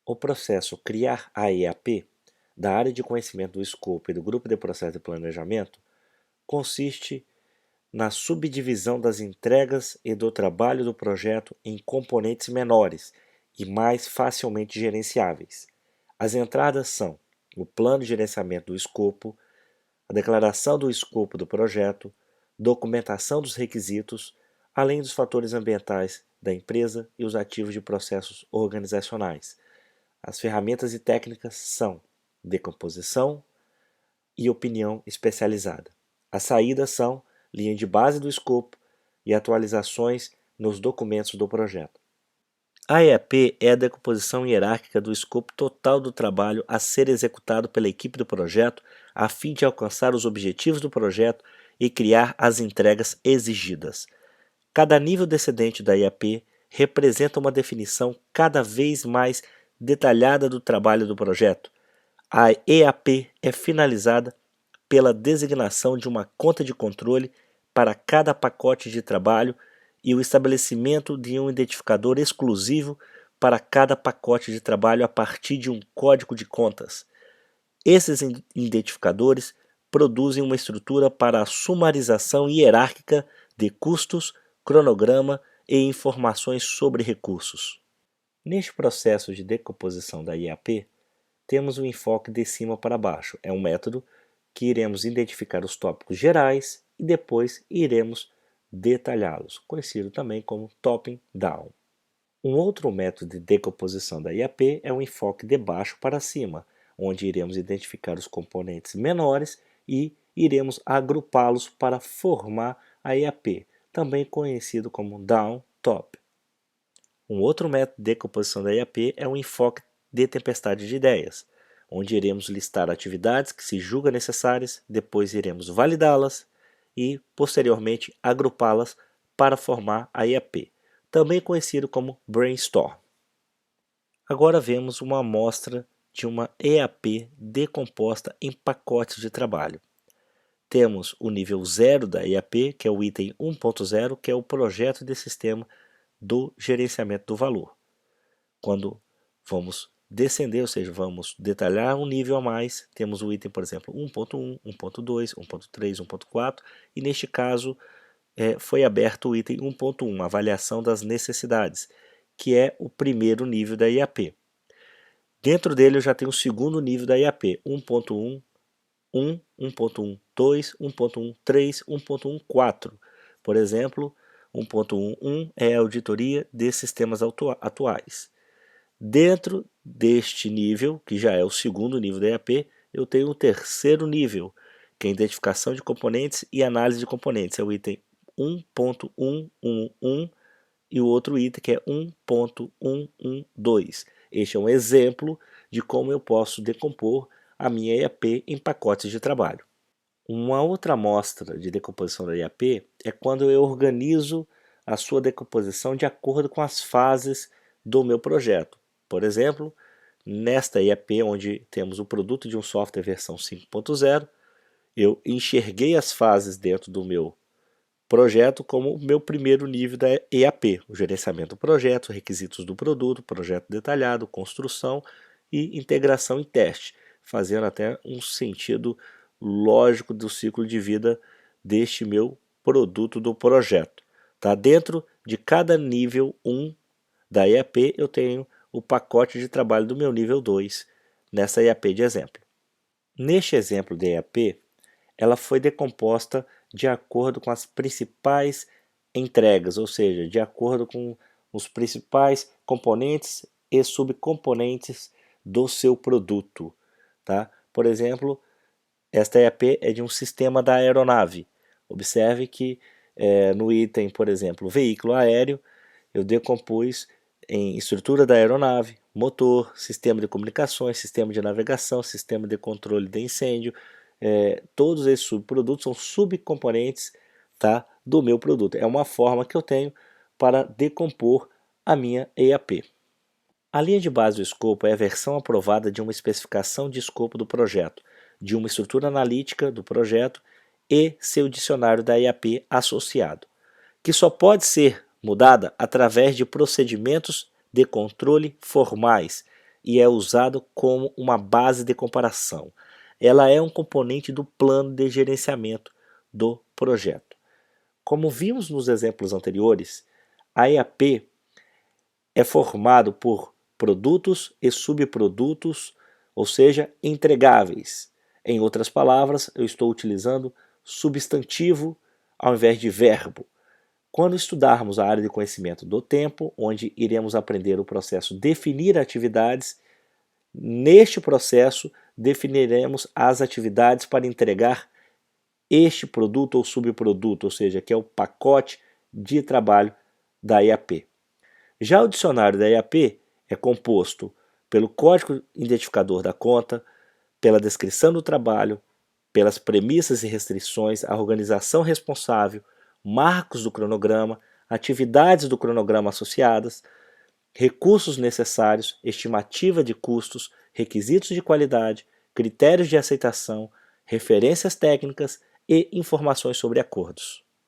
O processo Criar AEAP, da área de conhecimento do escopo e do grupo de processo de planejamento, consiste na subdivisão das entregas e do trabalho do projeto em componentes menores e mais facilmente gerenciáveis. As entradas são o plano de gerenciamento do escopo, a declaração do escopo do projeto, documentação dos requisitos, além dos fatores ambientais da empresa e os ativos de processos organizacionais. As ferramentas e técnicas são decomposição e opinião especializada. As saídas são linha de base do escopo e atualizações nos documentos do projeto. A EAP é a decomposição hierárquica do escopo total do trabalho a ser executado pela equipe do projeto a fim de alcançar os objetivos do projeto e criar as entregas exigidas. Cada nível descendente da EAP representa uma definição cada vez mais detalhada do trabalho do projeto. A EAP é finalizada pela designação de uma conta de controle para cada pacote de trabalho e o estabelecimento de um identificador exclusivo para cada pacote de trabalho a partir de um código de contas. Esses identificadores produzem uma estrutura para a sumarização hierárquica de custos, cronograma e informações sobre recursos. Neste processo de decomposição da IAP, temos um enfoque de cima para baixo. É um método que iremos identificar os tópicos gerais e depois iremos detalhá-los, conhecido também como top-down. Um outro método de decomposição da IAP é um enfoque de baixo para cima, onde iremos identificar os componentes menores e iremos agrupá-los para formar a IAP, também conhecido como down-top. Um outro método de decomposição da IAP é um enfoque de tempestade de ideias, onde iremos listar atividades que se julga necessárias, depois iremos validá-las e, posteriormente, agrupá-las para formar a IAP, também conhecido como brainstorm. Agora vemos uma amostra de uma EAP decomposta em pacotes de trabalho. Temos o nível 0 da EAP, que é o item 1.0, que é o projeto de sistema do gerenciamento do valor. Quando vamos descender, ou seja, vamos detalhar um nível a mais, temos o item, por exemplo, 1.1, 1.2, 1.3, 1.4, e neste caso foi aberto o item 1.1, avaliação das necessidades, que é o primeiro nível da IAP. Dentro dele eu já tenho o segundo nível da IAP, 1.1, 1, 1.1.2, 1.1.3, 1.1.4. Por exemplo, 1.1.1 é a auditoria de sistemas atuais. Dentro deste nível, que já é o segundo nível da IAP, eu tenho o terceiro nível, que é a identificação de componentes e análise de componentes. É o item 1.111 e o outro item que é 1.112. Este é um exemplo de como eu posso decompor a minha IAP em pacotes de trabalho. Uma outra amostra de decomposição da IAP é quando eu organizo a sua decomposição de acordo com as fases do meu projeto. Por exemplo, nesta IAP, onde temos o produto de um software versão 5.0, eu enxerguei as fases dentro do meu projeto como o meu primeiro nível da EAP, o gerenciamento do projeto, requisitos do produto, projeto detalhado, construção e integração em teste, fazendo até um sentido lógico do ciclo de vida deste meu produto do projeto. Tá? Dentro de cada nível 1 da EAP eu tenho o pacote de trabalho do meu nível 2 nessa EAP de exemplo. Neste exemplo de EAP, ela foi decomposta de acordo com as principais entregas, ou seja, de acordo com os principais componentes e subcomponentes do seu produto. Tá? Por exemplo, esta EAP é de um sistema da aeronave. Observe que no item, por exemplo, veículo aéreo, eu decompus em estrutura da aeronave, motor, sistema de comunicações, sistema de navegação, sistema de controle de incêndio. Todos esses subprodutos são subcomponentes, tá, do meu produto. É uma forma que eu tenho para decompor a minha EAP. A linha de base do escopo é a versão aprovada de uma especificação de escopo do projeto, de uma estrutura analítica do projeto e seu dicionário da IAP associado, que só pode ser mudada através de procedimentos de controle formais, e é usado como uma base de comparação. Ela é um componente do plano de gerenciamento do projeto. Como vimos nos exemplos anteriores, a EAP é formado por produtos e subprodutos, ou seja, entregáveis. Em outras palavras, eu estou utilizando substantivo ao invés de verbo. Quando estudarmos a área de conhecimento do tempo, onde iremos aprender o processo definir atividades, neste processo definiremos as atividades para entregar este produto ou subproduto, ou seja, que é o pacote de trabalho da EAP. Já o dicionário da EAP é composto pelo código identificador da conta, pela descrição do trabalho, pelas premissas e restrições, a organização responsável, marcos do cronograma, atividades do cronograma associadas, recursos necessários, estimativa de custos, requisitos de qualidade, critérios de aceitação, referências técnicas e informações sobre acordos.